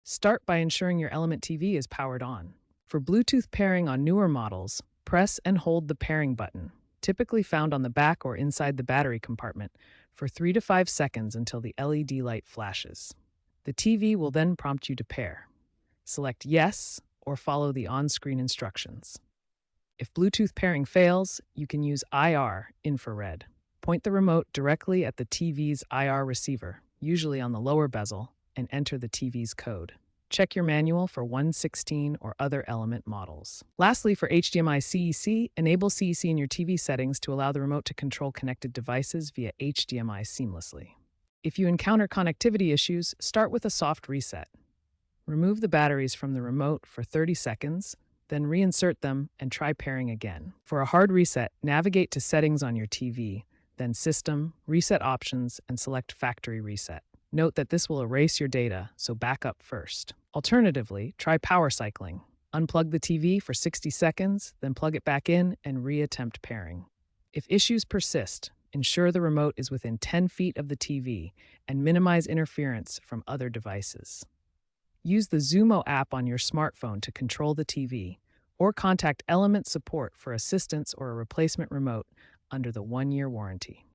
Start by ensuring your Element TV is powered on. For Bluetooth pairing on newer models, press and hold the pairing button, typically found on the back or inside the battery compartment, for 3 to 5 seconds until the LED light flashes. The TV will then prompt you to pair. Select Yes or follow the on-screen instructions. If Bluetooth pairing fails, you can use IR infrared. Point the remote directly at the TV's IR receiver, usually on the lower bezel, and enter the TV's code. Check your manual for 116 or other Element models. Lastly, for HDMI CEC, enable CEC in your TV settings to allow the remote to control connected devices via HDMI seamlessly. If you encounter connectivity issues, start with a soft reset. Remove the batteries from the remote for 30 seconds, then reinsert them and try pairing again. For a hard reset, navigate to Settings on your TV, then System, Reset Options, and select Factory Reset. Note that this will erase your data, so back up first. Alternatively, try power cycling. Unplug the TV for 60 seconds, then plug it back in and reattempt pairing. If issues persist, ensure the remote is within 10 feet of the TV and minimize interference from other devices. Use the Xumo app on your smartphone to control the TV, or contact Element Support for assistance or a replacement remote under the 1-year warranty.